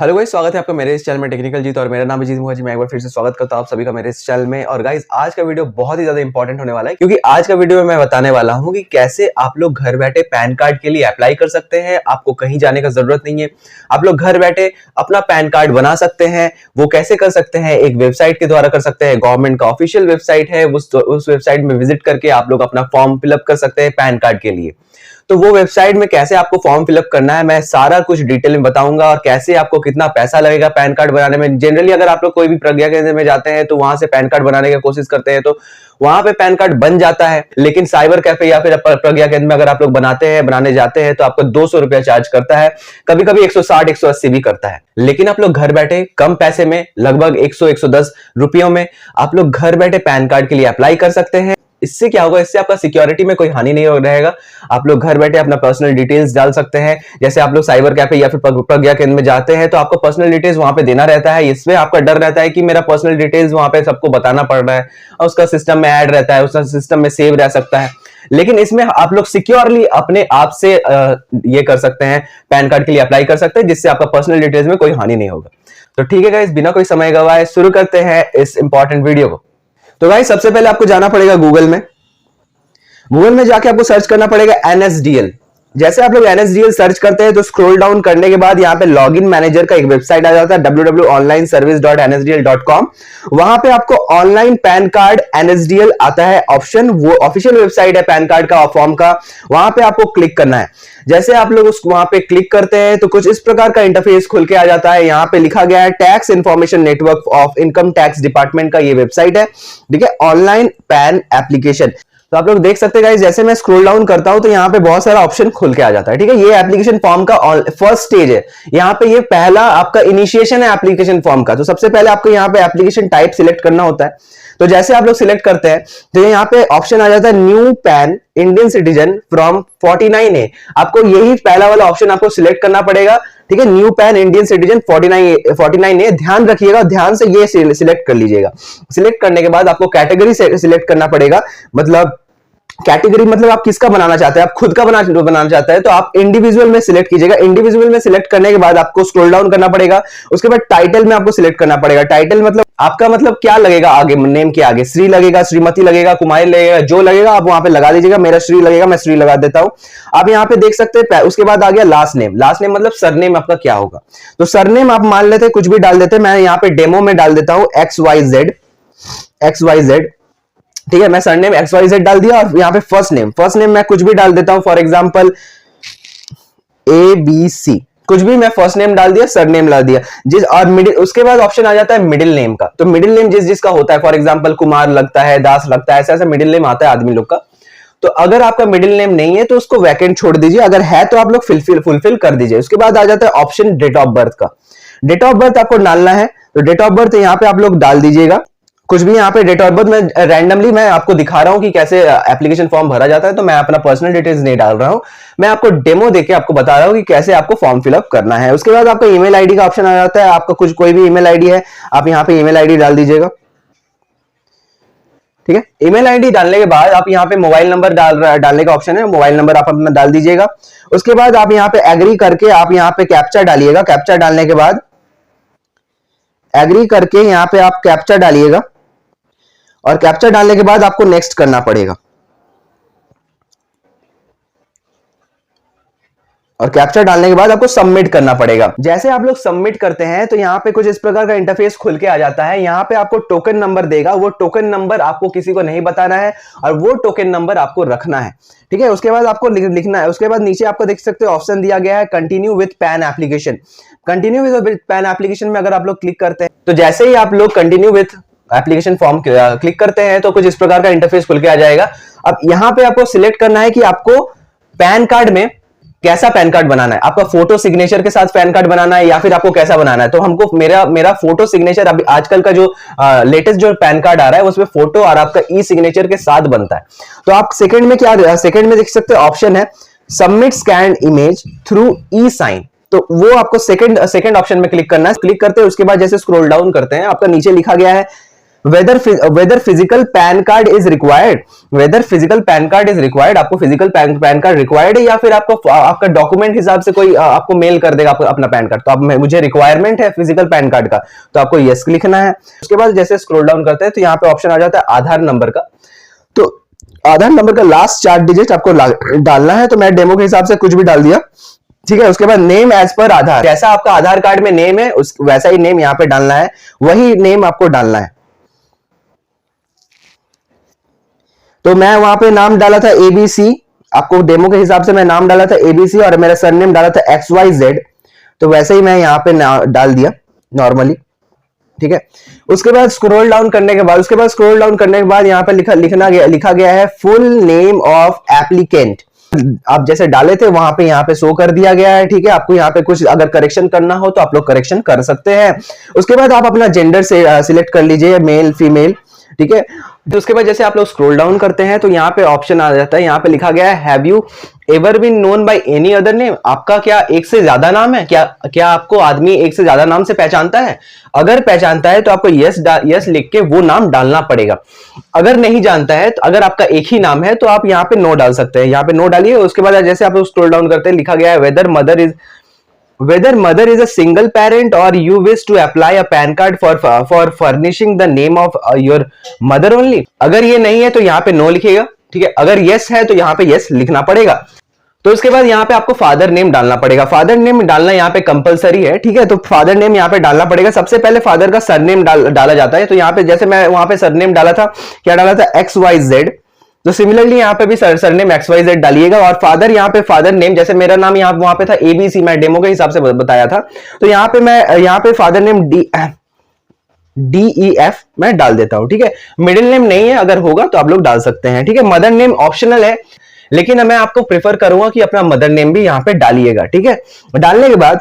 Hello guys, स्वागत है आपका मेरे इस चैनल में टेक्निकल जीत और मेरा नाम है जीत मुखर्जी। मैं एक बार फिर से स्वागत करता हूं आप सभी का मेरे इस चैनल में। और गाइस, आज का वीडियो बहुत ही ज्यादा इंपॉर्टेंट होने वाला है क्योंकि आज का वीडियो में मैं बताने वाला हूं कि कैसे आप लोग घर बैठे पैन कार्ड के लिए अप्लाई कर सकते हैं। आपको कहीं जाने का जरूरत नहीं है, आप लोग घर बैठे अपना पैन कार्ड बना सकते हैं। वो कैसे कर सकते हैं? एक वेबसाइट के द्वारा कर सकते हैं। गवर्नमेंट का ऑफिशियल वेबसाइट है, उस वेबसाइट में विजिट करके आप लोग अपना फॉर्म फिलअप कर सकते हैं पैन कार्ड के लिए। तो वो वेबसाइट में कैसे आपको फॉर्म फिलअप करना है मैं सारा कुछ डिटेल में बताऊंगा, और कैसे आपको कितना पैसा लगेगा पैन कार्ड बनाने में। जनरली अगर आप लोग कोई भी प्रज्ञा केंद्र में जाते हैं तो वहां से पैन कार्ड बनाने की कोशिश करते हैं तो वहां पे पैन कार्ड बन जाता है, लेकिन साइबर कैफे या फिर प्रज्ञा केंद्र में अगर आप लोग बनाने जाते हैं तो आपको 200 रुपया चार्ज करता है, कभी कभी 160 180 भी करता है। लेकिन आप लोग घर बैठे कम पैसे में, लगभग 100 110 रुपयों में आप लोग घर बैठे पैन कार्ड के लिए अप्लाई कर सकते हैं। इससे क्या होगा? इससे आपका सिक्योरिटी में कोई हानि नहीं रहेगा। आप लोग घर बैठे अपना पर्सनल डिटेल्स डाल सकते हैं। जैसे आप लोग साइबर कैफे या फिर प्रज्ञा केंद्र में जाते हैं तो आपको पर्सनल डिटेल्स वहां पे देना रहता है। इसमें आपका डर रहता है कि मेरा पर्सनल डिटेल्स वहां पे सबको बताना पड़ रहा है और उसका सिस्टम में ऐड रहता है, उसका सिस्टम में सेव रह सकता है। लेकिन इसमें आप लोग सिक्योरली अपने आप से ये कर सकते हैं, पैन कार्ड के लिए अप्लाई कर सकते हैं, जिससे आपका पर्सनल डिटेल्स में कोई हानि नहीं होगा। तो ठीक है गाइस, बिना कोई समय गवाए शुरू करते हैं इस इंपॉर्टेंट वीडियो को। तो गाइस, सबसे पहले आपको जाना पड़ेगा गूगल में जाके आपको सर्च करना पड़ेगा NSDL। जैसे आप लोग NSDL सर्च करते हैं तो स्क्रॉल डाउन करने के बाद यहाँ पे लॉगिन मैनेजर का एक वेबसाइट आ जाता है www.onlineservice.nsdl.com। वहां पे आपको ऑनलाइन पैन कार्ड NSDL आता है ऑप्शन, वो ऑफिशियल वेबसाइट है पैन कार्ड का फॉर्म का। वहां पे आपको क्लिक करना है। जैसे आप लोग उसको वहां पे क्लिक करते हैं तो कुछ इस प्रकार का इंटरफेस खुल के आ जाता है। यहाँ पे लिखा गया है tax information network of income tax department का ये वेबसाइट है, ठीक है, ऑनलाइन पैन एप्लीकेशन। तो आप लोग देख सकते हैं गाइस, जैसे मैं स्क्रॉल डाउन करता हूं तो यहाँ पे बहुत सारा ऑप्शन खुल के आ जाता है, ठीक है। ये एप्लीकेशन फॉर्म का फर्स्ट स्टेज है। यहाँ पे ये पहला आपका इनिशिएशन है एप्लीकेशन फॉर्म का। तो सबसे पहले आपको यहाँ पे एप्लीकेशन टाइप सिलेक्ट करना होता है। तो जैसे आप लोग सिलेक्ट करते हैं तो यहाँ पे ऑप्शन आ जाता है new pan Indian citizen from 49A। आपको यही पहला वाला ऑप्शन आपको सिलेक्ट करना पड़ेगा, ठीक है। New pan Indian citizen 49A ध्यान रखिएगा, ध्यान से ये सिलेक्ट कर लीजिएगा। सिलेक्ट करने के बाद आपको कैटेगरी सिलेक्ट करना पड़ेगा। मतलब कैटेगरी मतलब आप किसका बनाना चाहते हैं, आप खुद का बनाना चाहते हैं तो आप इंडिविजुअल में सिलेक्ट कीजिएगा। इंडिविजुअल में सिलेक्ट करने के बाद आपको स्क्रॉल डाउन करना पड़ेगा। उसके बाद टाइटल में आपको सिलेक्ट करना पड़ेगा। टाइटल मतलब आपका मतलब क्या लगेगा आगे, नेम के आगे श्री लगेगा, श्रीमती लगेगा, कुमारी लगेगा, जो लगेगा आप वहां पे लगा दीजिएगा। मेरा श्री लगेगा, मैं श्री लगा देता हूं। आप यहाँ पे देख सकते हैं। उसके बाद आ गया लास्ट नेम। लास्ट नेम मतलब सरनेम आपका क्या होगा। तो सरनेम आप मान लेते हैं, कुछ भी डाल देते हैं। मैं यहाँ पे डेमो में डाल देता हूं XYZ, ठीक है। मैं सरनेम XYZ डाल दिया। और यहाँ पे फर्स्ट नेम मैं कुछ भी डाल देता हूं, फॉर एग्जांपल ABC, कुछ भी मैं फर्स्ट नेम डाल दिया, सरनेम डाल दिया। और मिडिल, उसके बाद ऑप्शन आ जाता है मिडिल नेम का। तो मिडिल नेम जिसका होता है, फॉर एग्जांपल कुमार लगता है, दास लगता है, ऐसा मिडिल नेम आता है आदमी लोग का। तो अगर आपका मिडिल नेम नहीं है तो उसको वैकेंट छोड़ दीजिए, अगर है तो आप लोग फुलफिल कर दीजिए। उसके बाद आ जाता है ऑप्शन डेट ऑफ बर्थ का। डेट ऑफ बर्थ आपको डालना है, तो डेट ऑफ बर्थ यहाँ पे आप लोग डाल दीजिएगा कुछ भी। यहाँ पे डेट ऑफ बर्थ में रैंडमली मैं आपको दिखा रहा हूं कि कैसे एप्लीकेशन फॉर्म भरा जाता है, तो मैं अपना पर्सनल डिटेल्स नहीं डाल रहा हूं। मैं आपको डेमो देके आपको बता रहा हूं कि कैसे आपको फॉर्म फिलअप करना है। उसके बाद आपका ईमेल आईडी का ऑप्शन आ जाता है। आपका कोई भी ईमेल आईडी है, आप यहाँ पे ईमेल आईडी डाल दीजिएगा, ठीक है। ईमेल आईडी डालने के बाद आप यहाँ पे मोबाइल नंबर डालने का ऑप्शन है, मोबाइल नंबर आप अपना डाल दीजिएगा। उसके बाद आप यहाँ पे एग्री करके आप यहाँ पे कैप्चा डालिएगा। कैप्चा डालने के बाद एग्री करके यहाँ पे आप कैप्चा डालिएगा, और कैप्चा डालने के बाद आपको नेक्स्ट करना पड़ेगा। और कैप्चा डालने के बाद आपको सबमिट करना पड़ेगा। जैसे आप लोग सबमिट करते हैं तो यहाँ पे कुछ इस प्रकार का इंटरफेस खुल के आ जाता है। यहाँ पे आपको टोकन नंबर देगा, वो टोकन नंबर आपको किसी को नहीं बताना है और वो टोकन नंबर आपको रखना है, ठीक है। उसके बाद आपको लिखना है। उसके बाद नीचे आपको देख सकते हो ऑप्शन दिया गया है continue with pan application. Continue with pan application में अगर आप लोग क्लिक करते हैं तो जैसे ही आप लोग continue with application form click करते हैं तो कुछ इस प्रकार का इंटरफेस खुल के आ जाएगा। अब यहाँ पे आपको सिलेक्ट करना है कि आपको पैन कार्ड में कैसा पैन कार्ड बनाना है। आपका फोटो सिग्नेचर के साथ पैन कार्ड बनाना है या फिर आपको कैसा बनाना है। तो हमको मेरा फोटो सिग्नेचर, अभी आजकल का जो लेटेस्ट जो पैन कार्ड आ रहा है उसमें फोटो और आपका ई सिग्नेचर के साथ बनता है। तो आप सेकंड में देख सकते हो ऑप्शन है सबमिट स्कैन इमेज थ्रू ई साइन। तो वो आपको सेकंड ऑप्शन में क्लिक करना है। क्लिक करते हैं, उसके बाद जैसे स्क्रॉल डाउन करते हैं आपका नीचे लिखा गया है whether physical PAN card is required, whether physical PAN card is required, आपको फिजिकल पैन कार्ड रिक्वायर्ड है या फिर आपको आपका डॉक्यूमेंट हिसाब से कोई आपको मेल कर देगा आपको अपना पैन कार्ड। तो अब मुझे रिक्वायरमेंट है फिजिकल पैन कार्ड का, तो आपको यस लिखना है। उसके बाद जैसे स्क्रॉल डाउन करते हैं तो यहाँ पे ऑप्शन आ जाता है आधार नंबर का। तो आधार नंबर का लास्ट 4 डिजिट आपको डालना है। तो मैं डेमो के हिसाब से कुछ भी डाल दिया, ठीक है। उसके बाद नेम एज पर आधार, जैसा आपका आधार कार्ड में नेम है वैसा ही नेम यहाँ पे डालना है, वही नेम आपको डालना है। तो मैं वहां पे नाम डाला था ABC, आपको डेमो के हिसाब से मैं नाम डाला था ABC और मेरा सरनेम डाला था XYZ। तो वैसे ही मैं यहाँ पे डाल दिया नॉर्मली, ठीक है। उसके बाद स्क्रॉल डाउन करने के बाद यहाँ पे लिखा गया है फुल नेम ऑफ एप्लीकेंट। आप जैसे डाले थे वहां पे यहाँ पे शो कर दिया गया है, ठीक है। आपको यहाँ पे कुछ अगर करेक्शन करना हो तो आप लोग करेक्शन कर सकते हैं। उसके बाद आप अपना जेंडर से सिलेक्ट कर लीजिए, मेल फीमेल, ठीक है। तो उसके बाद जैसे आप लोग स्क्रॉल डाउन करते हैं तो यहाँ पे ऑप्शन आ जाता है, यहाँ पे लिखा गया है have you ever been known by any other name, आपका क्या एक से ज्यादा नाम है, क्या आपको आदमी एक से ज्यादा नाम से पहचानता है। अगर पहचानता है तो आपको यस लिख के वो नाम डालना पड़ेगा। अगर नहीं जानता है, तो अगर आपका एक ही नाम है तो आप यहाँ पे नो डाल सकते हैं, यहाँ पे नो डालिए। उसके बाद जैसे आप स्क्रॉल डाउन करते हैं लिखा गया है whether mother is a single parent or you wish to apply a PAN card for furnishing the name of your mother only। अगर ये नहीं है तो यहाँ पे नो लिखिएगा, ठीक है। अगर यस है तो यहाँ पे यस लिखना पड़ेगा। तो उसके बाद यहाँ पे आपको फादर नेम डालना पड़ेगा, फादर नेम डालना यहाँ पे कंपलसरी है, ठीक है। तो फादर नेम यहाँ पे डालना पड़ेगा। सबसे पहले फादर का सरनेम डाला जाता है। तो यहाँ पे जैसे मैं वहां पे सरनेम डाला था, क्या डाला था XYZ, तो सिमिलरली यहाँ पे भी सरनेम XYZ डालिएगा। और फादर यहाँ पे फादर नेम, जैसे मेरा नाम यहाँ वहां पे था ABC, मैं डेमो के हिसाब से बताया था, तो यहाँ पे मैं यहाँ पे फादर नेम DEF मैं डाल देता हूं, ठीक है। मिडिल नेम नहीं है, अगर होगा तो आप लोग डाल सकते हैं, ठीक है। मदर नेम ऑप्शनल है, लेकिन मैं आपको प्रेफर करूंगा कि अपना मदर नेम भी यहाँ पे डालिएगा, ठीक है। डालने के बाद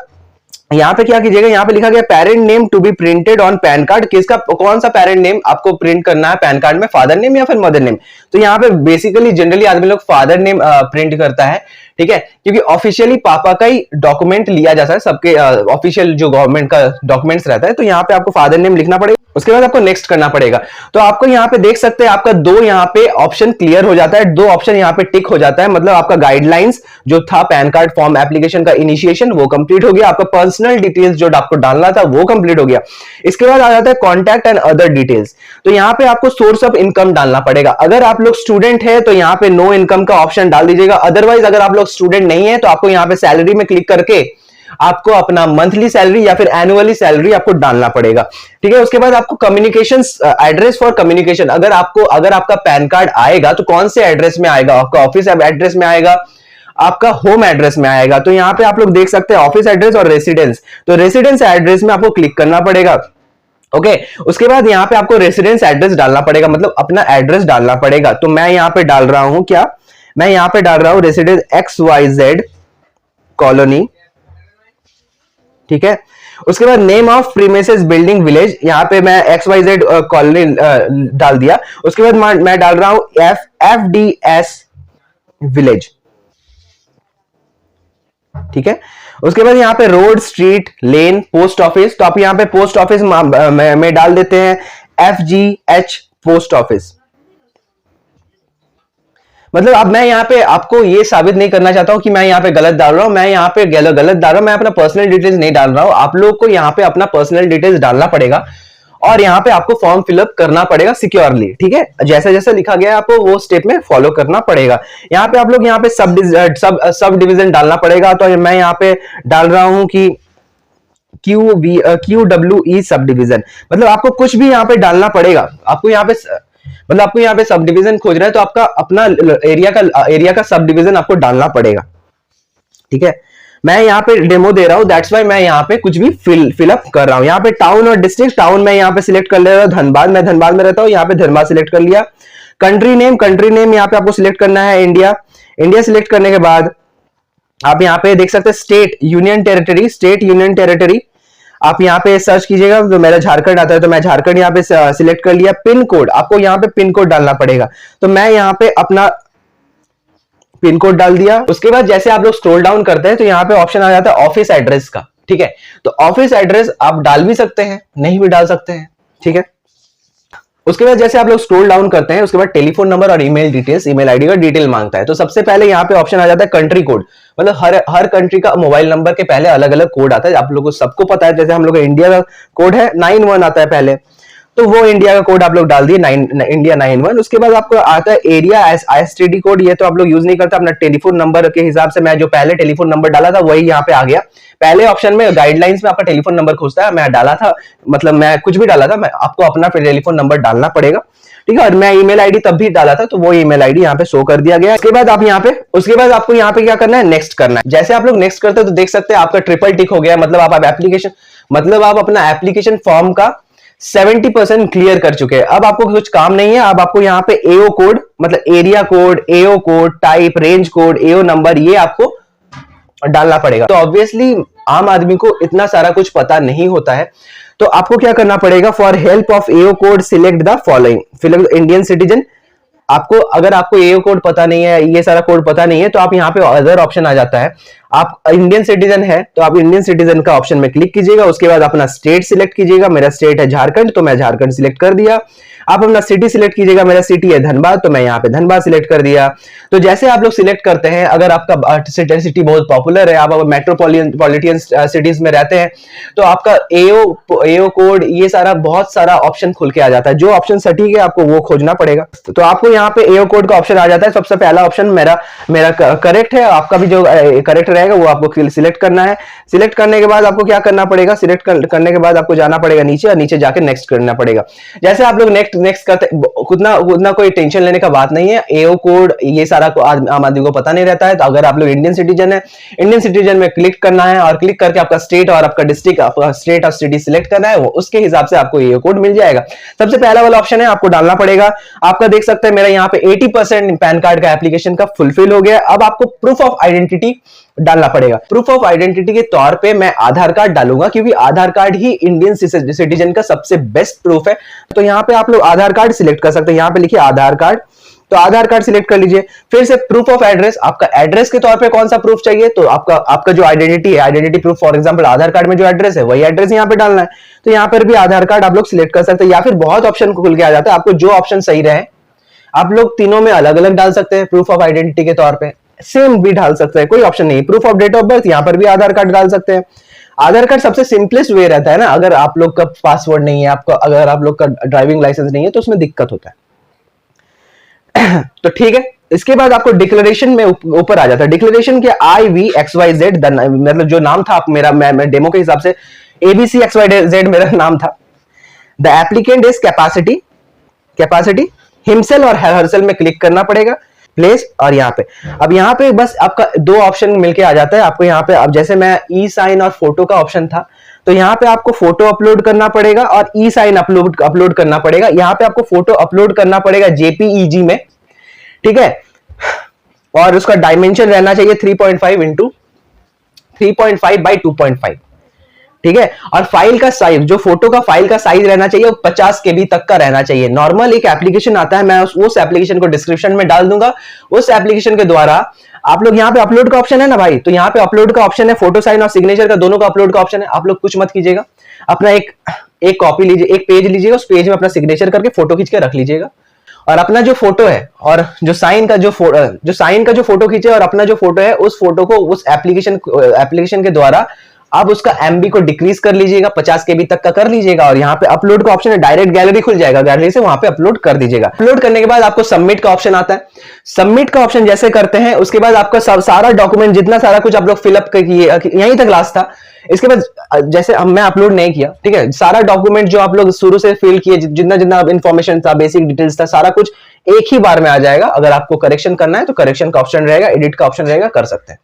यहाँ पे क्या कीजिएगा, यहाँ पे लिखा गया parent name to be printed on PAN card, किसका कौन सा पेरेंट नेम आपको प्रिंट करना है पैन कार्ड में, फादर नेम या फिर मदर नेम। तो यहाँ पे बेसिकली जनरली आदमी लोग फादर नेम प्रिंट करता है, ठीक है, क्योंकि ऑफिशियली पापा का ही डॉक्यूमेंट लिया जाता है, सबके ऑफिशियल जो गवर्नमेंट का डॉक्यूमेंट्स रहता है। तो यहाँ पे आपको फादर नेम लिखना पड़ेगा। उसके बाद आपको नेक्स्ट करना पड़ेगा। तो आपको यहाँ पे देख सकते हैं आपका 2 यहाँ पे ऑप्शन क्लियर हो जाता है, 2 ऑप्शन यहाँ पे टिक हो जाता है, मतलब आपका गाइडलाइंस जो था पैन कार्ड फॉर्म एप्लीकेशन का इनिशिएशन वो कंप्लीट हो गया, आपका पर्सनल डिटेल्स जो आपको डालना था वो कंप्लीट हो गया। इसके बाद आ जाता है कॉन्टैक्ट एंड अदर डिटेल्स। तो यहाँ पे आपको सोर्स ऑफ इनकम डालना पड़ेगा। अगर आप लोग स्टूडेंट है तो यहाँ पे नो इनकम का ऑप्शन डाल दीजिएगा। अदरवाइज अगर आप लोग स्टूडेंट नहीं है तो आपको यहाँ पे सैलरी में क्लिक करके आपको अपना मंथली सैलरी या फिर एनुअली सैलरी आपको डालना पड़ेगा, ठीक है। उसके बाद आपको कम्युनिकेशन एड्रेस फॉर कम्युनिकेशन, अगर आपका पैन कार्ड आएगा तो कौन से एड्रेस में आएगा, आपका ऑफिस एड्रेस में आएगा, आपका होम एड्रेस में आएगा। तो यहाँ पे आप लोग देख सकते हैं ऑफिस एड्रेस और रेसिडेंस, तो रेसिडेंस एड्रेस में आपको क्लिक करना पड़ेगा, ओके। उसके बाद यहाँ पे आपको रेसिडेंस एड्रेस डालना पड़ेगा, मतलब अपना एड्रेस डालना पड़ेगा। तो मैं यहाँ पे डाल रहा हूं, क्या मैं यहाँ पे डाल रहा हूं रेसिडेंस XYZ कॉलोनी, ठीक है। उसके बाद name of premises building village, यहाँ पे मैं XYZ कॉलोनी डाल दिया। उसके बाद मैं डाल रहा हूं FDS विलेज, ठीक है। उसके बाद यहाँ पे रोड, स्ट्रीट, लेन, पोस्ट ऑफिस, तो आप यहाँ पे पोस्ट ऑफिस में डाल देते हैं FGH पोस्ट ऑफिस। मतलब अब मैं यहाँ पे आपको ये साबित नहीं करना चाहता हूं कि मैं यहाँ पे गलत डाल रहा हूं, मैं यहाँ पे गलत डाल रहा हूं, मैं अपना पर्सनल डिटेल्स नहीं डाल रहा हूं। आप लोग को यहाँ पे अपना पर्सनल डिटेल्स डालना पड़ेगा और यहाँ पे आपको फॉर्म फिलअप करना पड़ेगा सिक्योरली, ठीक है। जैसे जैसे लिखा गया है आपको वो स्टेप में फॉलो करना पड़ेगा। यहाँ पे आप लोग यहाँ पे सब डिवीजन डालना पड़ेगा। तो मैं यहाँ पे डाल रहा हूं कि QWE सब डिवीजन, मतलब आपको कुछ भी यहाँ पे डालना पड़ेगा। आपको यहाँ पे मतलब आपको यहाँ पे सब डिवीजन खोज रहा है तो आपका अपना एरिया का सब डिवीजन आपको डालना पड़ेगा, ठीक है। मैं यहाँ पे डेमो दे रहा हूं, दैट्स वाई मैं यहाँ पे कुछ भी फिलअप कर रहा हूं। यहाँ पे टाउन और डिस्ट्रिक्ट, टाउन में यहाँ पे सिलेक्ट कर ले रहा हूं धनबाद, मैं धनबाद में रहता हूँ, यहाँ पे धनबाद सिलेक्ट कर लिया। कंट्री नेम यहाँ पे आपको सिलेक्ट करना है इंडिया। इंडिया सिलेक्ट करने के बाद आप यहाँ पे देख सकते हैं स्टेट यूनियन टेरिटरी, आप यहाँ पे सर्च कीजिएगा तो मेरा झारखंड आता है, तो मैं झारखंड यहाँ पे सिलेक्ट कर लिया। पिन कोड, आपको यहाँ पे पिन कोड डालना पड़ेगा, तो मैं यहाँ पे अपना पिन कोड डाल दिया। उसके बाद जैसे आप लोग स्क्रॉल डाउन करते हैं तो यहाँ पे ऑप्शन आ जाता है ऑफिस एड्रेस का, ठीक है। तो ऑफिस एड्रेस आप डाल भी सकते हैं, नहीं भी डाल सकते हैं, ठीक है। उसके बाद जैसे आप लोग स्क्रॉल डाउन करते हैं, उसके बाद टेलीफोन नंबर और ईमेल डिटेल्स, ईमेल आईडी का डिटेल मांगता है। तो सबसे पहले यहाँ पे ऑप्शन आ जाता है कंट्री कोड, मतलब हर कंट्री का मोबाइल नंबर के पहले अलग अलग कोड आता है। आप लोगों को सबको पता है, जैसे हम लोग इंडिया का कोड है 91 आता है पहले, तो वो इंडिया का कोड आप लोग डाल दिए इंडिया 91। उसके बाद आपको आता है एरिया एसटीडी कोड, ये तो आप लोग यूज नहीं करते, अपना टेलीफोन नंबर के हिसाब से मैं जो पहले टेलीफोन नंबर डाला था वही यहाँ पे आ गया। पहले ऑप्शन में गाइडलाइंस में आपका टेलीफोन नंबर खोजता है, मैं डाला था, मतलब मैं कुछ भी डाला था, मैं आपको अपना टेलीफोन नंबर डालना पड़ेगा, ठीक है। और मैं ईमेल आईडी तब भी डाला था, तो वो ईमेल आईडी यहाँ पे शो कर दिया गया। उसके बाद आप यहाँ पे, उसके बाद आपको यहाँ पे क्या करना है, नेक्स्ट करना है। जैसे आप लोग नेक्स्ट करते हैं तो देख सकते हैं आपका ट्रिपल टिक हो गया, मतलब आप एप्लीकेशन, मतलब आप अपना एप्लीकेशन फॉर्म का 70% क्लियर कर चुके हैं। अब आपको कुछ काम नहीं है, अब आपको यहाँ पे एओ कोड, मतलब एरिया कोड, एओ कोड, टाइप, रेंज कोड, एओ नंबर, ये आपको डालना पड़ेगा। तो ऑब्वियसली आम आदमी को इतना सारा कुछ पता नहीं होता है, तो आपको क्या करना पड़ेगा, for help of AO code select the following, फिलहाल इंडियन सिटीजन। आपको अगर आपको एओ कोड पता नहीं है, ये सारा कोड पता नहीं है, तो आप यहाँ पे अदर ऑप्शन आ जाता है। आप इंडियन सिटीजन है तो आप इंडियन सिटीजन का ऑप्शन में क्लिक कीजिएगा। उसके बाद अपना स्टेट सिलेक्ट कीजिएगा, मेरा स्टेट है झारखंड, तो मैं झारखंड सिलेक्ट कर दिया। आप अपना सिटी सिलेक्ट कीजिएगा, मेरा सिटी है धनबाद, तो मैं यहाँ पे धनबाद सिलेक्ट कर दिया। तो जैसे आप लोग सिलेक्ट करते हैं, अगर आपका सिटी बहुत पॉपुलर है, आप मेट्रोपॉलिटन सिटीज में रहते हैं, तो आपका एओ कोड, ये सारा बहुत सारा ऑप्शन खुल के आ जाता है। जो ऑप्शन सटीक है आपको वो खोजना पड़ेगा। तो आपको यहाँ पे एओ कोड का ऑप्शन आ जाता है। सबसे पहला ऑप्शन मेरा करेक्ट है, आपका भी जो करेक्ट रहेगा वो आपको सिलेक्ट करना है। सिलेक्ट करने के बाद आपको क्या करना पड़ेगा, सिलेक्ट करने के बाद आपको जाना पड़ेगा नीचे, और नीचे जाके नेक्स्ट करना पड़ेगा। जैसे आप लोग नेक्स्ट करते, उतना कोई टेंशन लेने का बात नहीं है। एओ कोड ये सारा आम आदमी को पता नहीं रहता है। तो अगर आप लोग इंडियन सिटीजन है, इंडियन सिटीजन में क्लिक करना है, और क्लिक करके आपका स्टेट और आपका डिस्ट्रिक्ट, आपका स्टेट और सिटी सिलेक्ट करना है, वो उसके हिसाब से आपको एओ कोड मिल जाएगा। सबसे पहला वाला ऑप्शन है, आपको डालना पड़ेगा। आपका देख सकते हैं मेरा यहाँ पे 80% पैन कार्ड का एप्लीकेशन का फुलफिल हो गया। अब आपको प्रूफ ऑफ आइडेंटिटी डालना पड़ेगा। प्रूफ ऑफ आइडेंटिटी के तौर पे मैं आधार कार्ड डालूंगा, क्योंकि आधार कार्ड ही इंडियन सिटीजन का सबसे बेस्ट प्रूफ है। तो यहाँ पे आप लोग आधार कार्ड सिलेक्ट कर सकते हैं, यहाँ पे लिखिए आधार कार्ड, तो आधार कार्ड सिलेक्ट कर लीजिए। फिर से प्रूफ ऑफ एड्रेस, आपका एड्रेस के तौर पे कौन सा प्रूफ चाहिए, तो आपका जो आइडेंटिटी है, identity proof, for example Aadhaar card में जो एड्रेस है वही एड्रेस यहाँ पे डालना है। तो यहाँ पर भी आधार कार्ड आप लोग सिलेक्ट कर सकते हैं, या फिर बहुत ऑप्शन खुल के आ जाता है, आपको जो ऑप्शन सही रहे आप लोग तीनों में अलग अलग डाल सकते हैं। प्रूफ ऑफ आइडेंटिटी के तौर पे सेम भी डाल सकते हैं, कोई ऑप्शन नहीं। Proof of date of birth, यहाँ पर भी आधार कार्ड डाल सकते हैं। आधार कार्ड सबसे सिंपलेस्ट वे रहता है ना, अगर आप लोग का पासवर्ड नहीं है, आपका अगर आप लोग का ड्राइविंग लाइसेंस नहीं है, तो उसमें दिक्कत होता है। तो ठीक है, इसके बाद आपको डिक्लेरेशन में ऊपर आ जाता है। डिक्लेरेशन के IVXYZ, मतलब जो नाम था मेरा, मैं डेमो के हिसाब से ABCXYZ मेरा नाम था। The applicant is capacity himself और हरसेल में क्लिक करना पड़ेगा, प्लेस, और यहाँ पे अब यहाँ पे बस आपका दो ऑप्शन मिलके आ जाता है आपको। यहाँ पे अब जैसे मैं ई साइन और फोटो का ऑप्शन था, तो यहाँ पे आपको फोटो अपलोड करना पड़ेगा और ई साइन अपलोड करना पड़ेगा। यहाँ पे आपको फोटो अपलोड करना पड़ेगा JPEG में, ठीक है। और उसका डायमेंशन रहना चाहिए 3.5 इंटू 3.5 बाई 2.5, ठीक है। और फाइल का साइज, जो फोटो का फाइल का साइज रहना चाहिए वो 50 KB तक का रहना चाहिए। नॉर्मल एक एप्लीकेशन आता है, मैं उस एप्लीकेशन को डिस्क्रिप्शन में डाल दूंगा। उस एप्लीकेशन के द्वारा आप लोग, यहाँ पे अपलोड का ऑप्शन है ना भाई, तो यहाँ पे अपलोड का ऑप्शन है, फोटो साइन और सिग्नेचर का दोनों का अपलोड का ऑप्शन है। आप लोग कुछ मत कीजिएगा, अपना एक कॉपी लीजिए, एक पेज लीजिएगा, उस पेज में अपना सिग्नेचर करके फोटो खींच के रख लीजिएगा। और अपना जो फोटो है और जो साइन का जो फोटो खींचे और अपना जो फोटो है, उस फोटो को उस एप्लीकेशन के द्वारा आप उसका MB को डिक्रीज कर लीजिएगा, 50 KB तक का कर लीजिएगा। और यहाँ पे अपलोड का ऑप्शन है, डायरेक्ट गैलरी खुल जाएगा, गैलरी से वहां पे अपलोड कर दीजिएगा। अपलोड करने के बाद आपको सबमिट का ऑप्शन आता है। सबमिट का ऑप्शन जैसे करते हैं, उसके बाद आपका सारा डॉक्यूमेंट, जितना सारा कुछ आप लोग फिलअप किए, यहीं तक लास्ट था। इसके बाद जैसे मैं अपलोड नहीं किया, ठीक है, सारा डॉक्यूमेंट जो आप लोग शुरू से फिल किए, जितना इन्फॉर्मेशन था, बेसिक डिटेल्स था, सारा कुछ एक ही बार में आ जाएगा। अगर आपको करेक्शन करना है तो करेक्शन का ऑप्शन रहेगा, एडिट का ऑप्शन रहेगा, कर सकते हैं।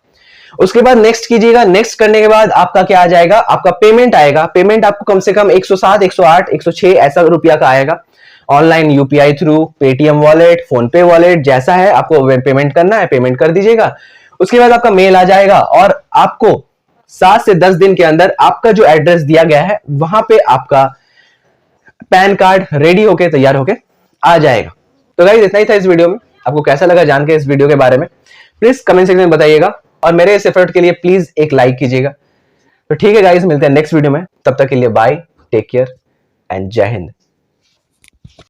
उसके बाद नेक्स्ट कीजिएगा। नेक्स्ट करने के बाद आपका क्या आ जाएगा, आपका पेमेंट आएगा। पेमेंट आपको कम से कम 107, 108, 106 ऐसा रुपया का आएगा। Online UPI through, Paytm wallet, phone पे वॉलेट, जैसा है आपको पेमेंट करना है, पेमेंट कर दीजिएगा। उसके बाद आपका मेल आ जाएगा और आपको 7 से 10 दिन के अंदर आपका जो एड्रेस दिया गया है वहां पे आपका पैन कार्ड रेडी होके, तैयार होके आ जाएगा। तो गाइस इतना ही था इस वीडियो में। आपको कैसा लगा जान के इस वीडियो के बारे में, प्लीज कमेंट सेक्शन में बताइएगा, और मेरे इस एफर्ट के लिए प्लीज एक लाइक कीजिएगा। तो ठीक है गाइस, मिलते हैं नेक्स्ट वीडियो में, तब तक के लिए बाय, टेक केयर एंड जय हिंद।